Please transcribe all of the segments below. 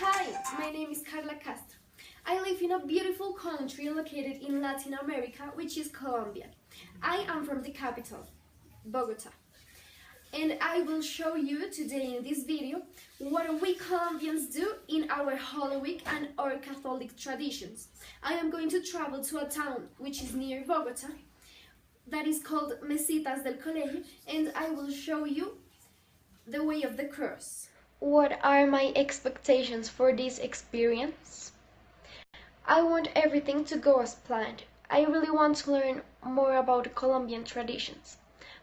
Hi, my name is Karla Castro. I live in a beautiful country located in Latin America, which is Colombia. I am from the capital, Bogota. And I will show you today in this video what we Colombians do in our Holy Week and our Catholic traditions. I am going to travel to a town which is near Bogota that is called Mesitas del Colegio, and I will show you the way of the cross. What are my expectations for this experience? I want everything to go as planned. I really want to learn more about Colombian traditions.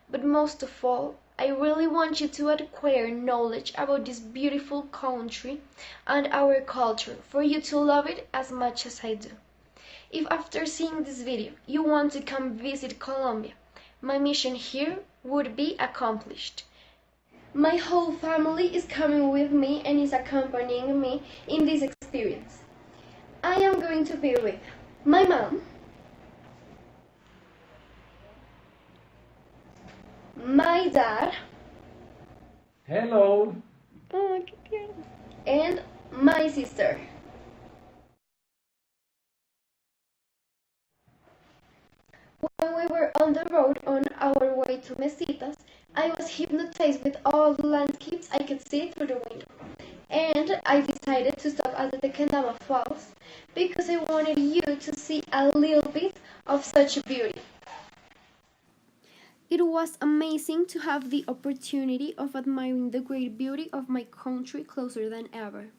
But most of all, I really want you to acquire knowledge about this beautiful country and our culture for you to love it as much as I do. If after seeing this video you want to come visit Colombia, my mission here would be accomplished. My whole family is coming with me and is accompanying me in this experience. I am going to be with my mom, my dad, Hello. and my sister. When we were on the road on our way to Mesitas, I was hypnotized with all the landscapes I could see through the window. And I decided to stop at the Tequendama Falls because I wanted you to see a little bit of such beauty. It was amazing to have the opportunity of admiring the great beauty of my country closer than ever.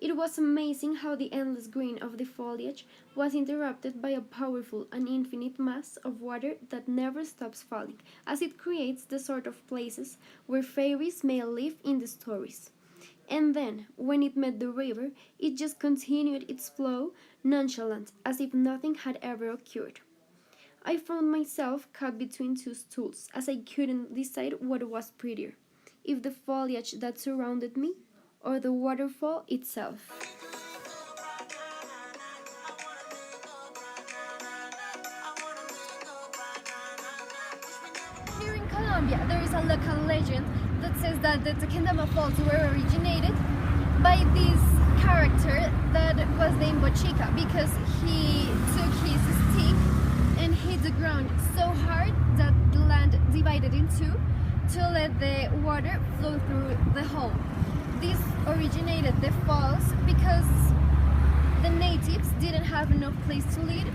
It was amazing how the endless green of the foliage was interrupted by a powerful and infinite mass of water that never stops falling, as it creates the sort of places where fairies may live in the stories. And then, when it met the river, it just continued its flow, nonchalant, as if nothing had ever occurred. I found myself caught between two stools, as I couldn't decide what was prettier, if the foliage that surrounded me, or the waterfall itself. Here in Colombia, there is a local legend that says that the Tequendama Falls were originated by this character that was named Bochica because he took his stick and hit the ground so hard that the land divided in two to let the water flow through the hole. This originated the falls because the natives didn't have enough place to live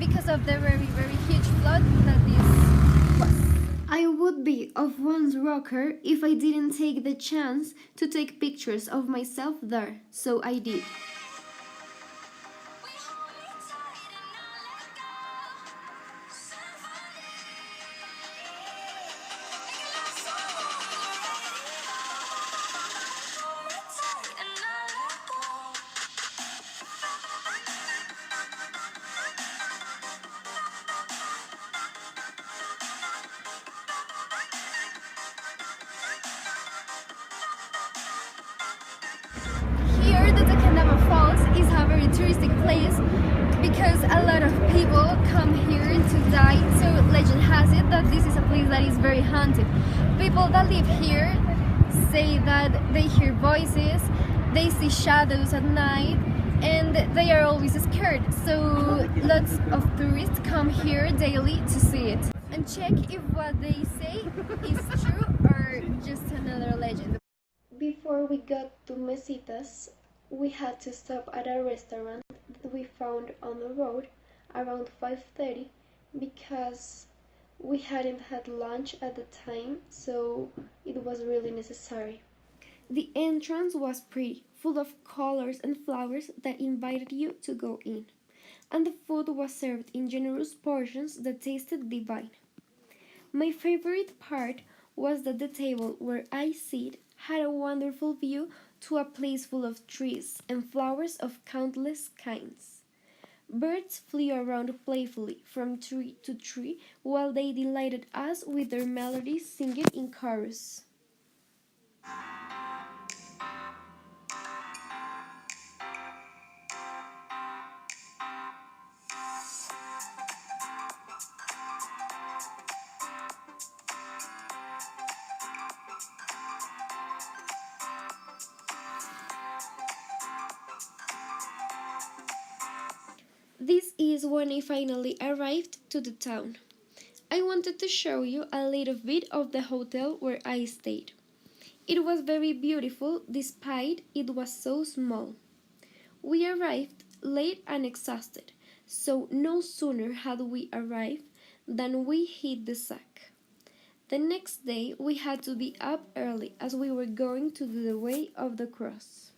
because of the very huge flood that this was. I would be of one's rocker if I didn't take the chance to take pictures of myself there, so I did. Here, the Tequendama Falls is a very touristic place because a lot of people come here to die. So legend has it that this is a place that is very haunted. People that live here say that they hear voices, they see shadows at night, and they are always scared. So lots of tourists come here daily to see it and check if what they say is true or just another legend. Before we got to Mesitas, we had to stop at a restaurant that we found on the road around 5:30 because we hadn't had lunch at the time, so it was really necessary. The entrance was pretty, full of colors and flowers that invited you to go in, and the food was served in generous portions that tasted divine. My favorite part was that the table where I sat had a wonderful view to a place full of trees and flowers of countless kinds. Birds flew around playfully from tree to tree while they delighted us with their melodies singing in chorus. This is when I finally arrived to the town. I wanted to show you a little bit of the hotel where I stayed. It was very beautiful despite it was so small. We arrived late and exhausted, so no sooner had we arrived than we hit the sack. The next day we had to be up early as we were going to do the way of the cross.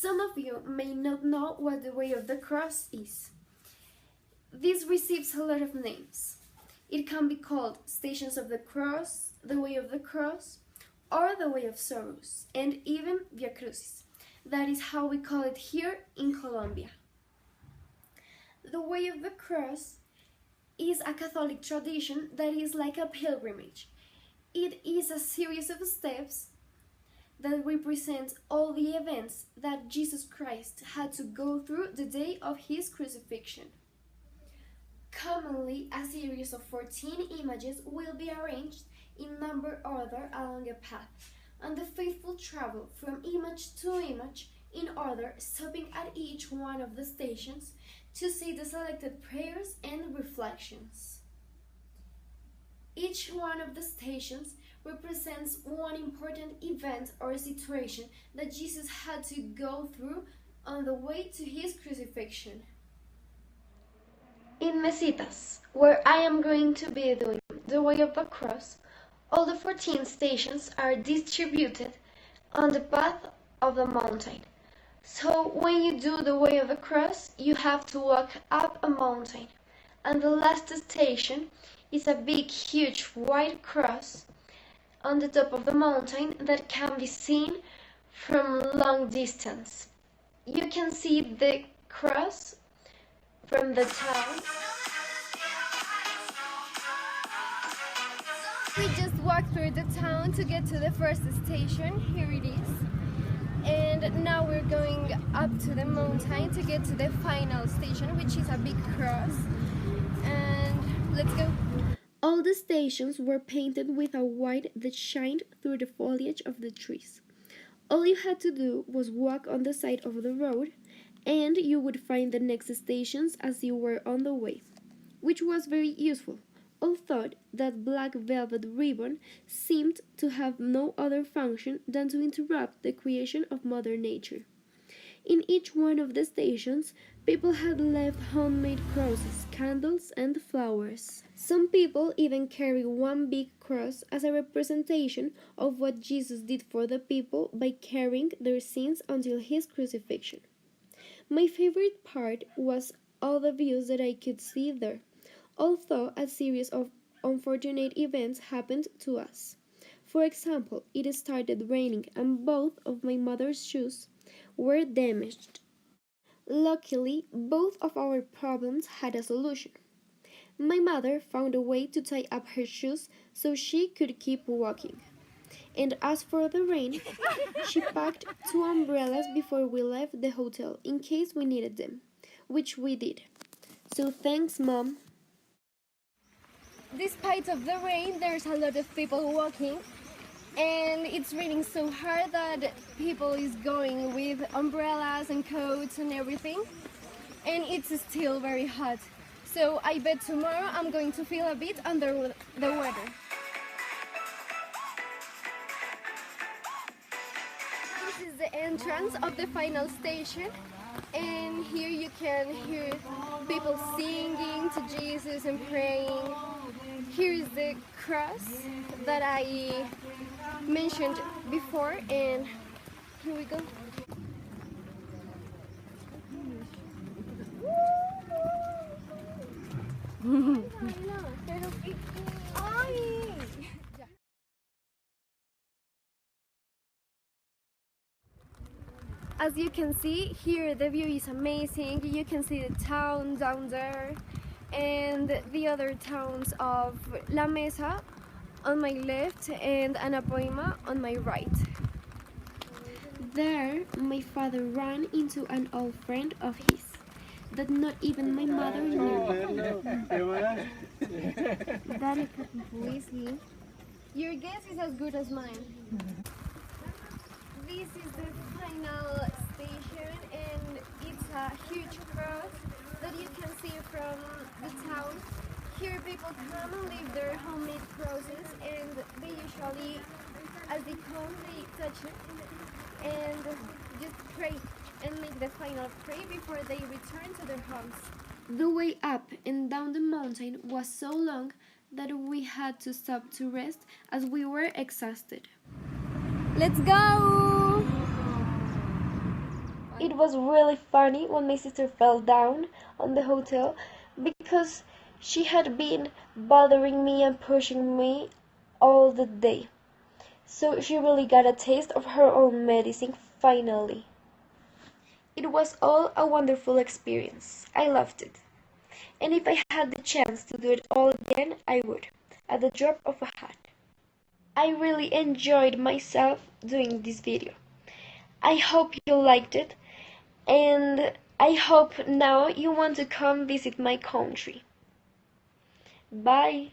Some of you may not know what the Way of the Cross is. This receives a lot of names. It can be called Stations of the Cross, the Way of the Cross, or the Way of Sorrows, and even Via Crucis. That is how we call it here in Colombia. The Way of the Cross is a Catholic tradition that is like a pilgrimage. It is a series of steps that represents all the events that Jesus Christ had to go through the day of his crucifixion. Commonly, a series of 14 images will be arranged in number order along a path, and the faithful travel from image to image in order, stopping at each one of the stations to say the selected prayers and reflections. Each one of the stations represents one important event or situation that Jesus had to go through on the way to his crucifixion. In Mesitas, where I am going to be doing the Way of the Cross, all the 14 stations are distributed on the path of the mountain. So when you do the Way of the Cross, you have to walk up a mountain, and the last station is a big, huge white cross on the top of the mountain that can be seen from long distance. You can see the cross from the town. We just walked through the town to get to the first station. Here it is. And now we're going up to the mountain to get to the final station, which is a big cross. And let's go. All the stations were painted with a white that shined through the foliage of the trees. All you had to do was walk on the side of the road, and you would find the next stations as you were on the way, which was very useful. All thought that black velvet ribbon seemed to have no other function than to interrupt the creation of Mother Nature. In each one of the stations, people had left homemade crosses, candles, and flowers. Some people even carry one big cross as a representation of what Jesus did for the people by carrying their sins until his crucifixion. My favorite part was all the views that I could see there, although a series of unfortunate events happened to us. For example, it started raining and both of my mother's shoes were damaged. Luckily, both of our problems had a solution. My mother found a way to tie up her shoes so she could keep walking. And as for the rain, she packed 2 umbrellas before we left the hotel in case we needed them, which we did. So thanks, Mom. Despite of the rain, there's a lot of people walking, and it's raining so hard that people is going with umbrellas and coats and everything, and it's still very hot. So I bet tomorrow I'm going to feel a bit under the weather. This is the entrance of the final station, and here you can hear people singing to Jesus and praying. Here is the cross that I mentioned before, and here we go. As you can see, here the view is amazing. You can see the town down there and the other towns of La Mesa on my left and Anapoima on my right. There, my father ran into an old friend of his that not even my mother knew. Who is he? Your guess is as good as mine. This is the final station, and it's a huge cross that you can see from the town. Here people come and leave their homemade crosses, and they usually, as they come, they touch it and just pray and make the final prayer before they return to their homes. The way up and down the mountain was so long that we had to stop to rest as we were exhausted. Let's go! It was really funny when my sister fell down on the hotel because she had been bothering me and pushing me all the day. So she really got a taste of her own medicine finally. It was all a wonderful experience. I loved it. And if I had the chance to do it all again, I would, at the drop of a hat. I really enjoyed myself doing this video. I hope you liked it, and I hope now you want to come visit my country. Bye!